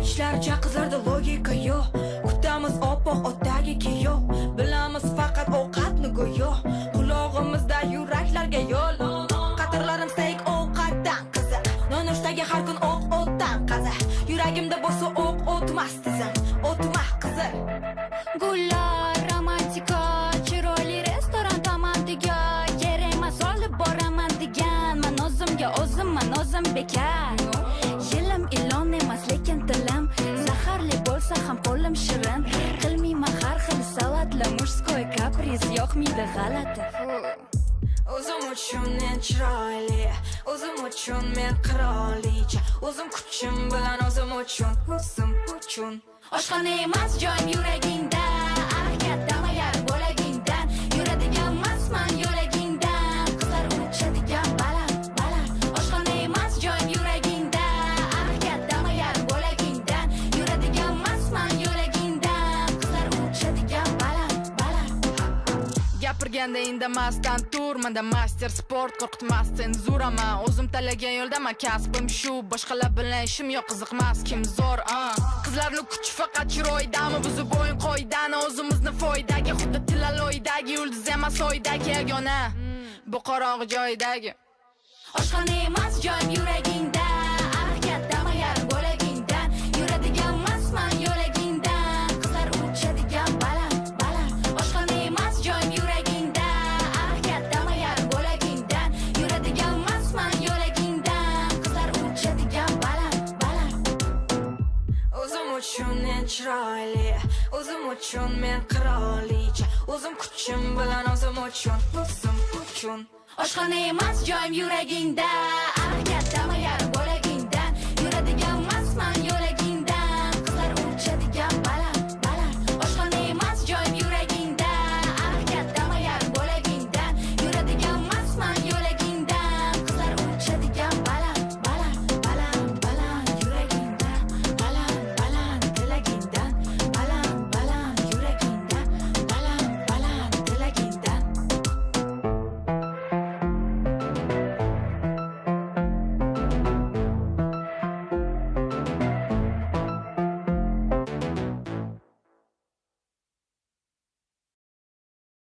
Aytishlaricha qizlarda logika yo'q. Kutamiz oppoq otdagi kiyov. Bilamiz faqat ovqatni go'yo. Qulog'imizda yuraklarga yo'l. Qatorlarim steak ovqatdan qiziq. Nonushtaga har kun o'tdan qaza. Yuragimda bo'lsa o'tmas tizim. O'tmas qizil. Gullar romantika, chiroyli restoran tomondiga. Kerak emas olib boraman deganman o'zimga o'zim bekar. Yilim ilon emas lekin tilim zaharli bo'lsa ham qo'lim shirin. Qilmayman har xil salatli murskoy kapriz yo'qmidi g'alati. O'zim uchun men chiroyli, o'zim uchun men qirolicha, o'zim kuchim bilan o'zim uchun. Oshxona emas joyim yuragingda, harakatdama yar bo'lagingdan. Yuradigan emasman yo'lagingdan, qizlar uchadigan baland. Oshxona emas joyim yuragingda, harakatdama yar bo'lagingdan. Yuradigan emasman yo'lagingdan, qizlar uchadigan baland. Gapirganda indamasdan tur, menda master sport qo'rqitmas senzuraman. O'zim tanlagan yo'ldaman, kasbim shu, boshqalar bilan ishim yo'q, qiziqmas kim zo'r. Qizlarning kuchi faqat chiroydami, buzib o'yin qoidani, o'zimizni foydaga, xuddi tilaloydagi yulduz emas oydagi yagona, bu qorong'i joydagi. Oshxona emas joyim yuragingda, harakatdama yar bo'lagingdan. Yuradigan emasman yo'lagingdan, qizlar uchadigan baland. Oshxona emas joyim yuragingda, harakatdama yar bo'lagingdan. Yuradigan emasman yo'lagingdan, qizlar uchadigan baland. O'zim uchun men chiroyli, o'zim uchun men qirolicha, o'zim kuchim bilan o'zim uchun. Oshxona emas joyim yuragingda, harakatdama yar bo'lagingdan. Yuradigan emasman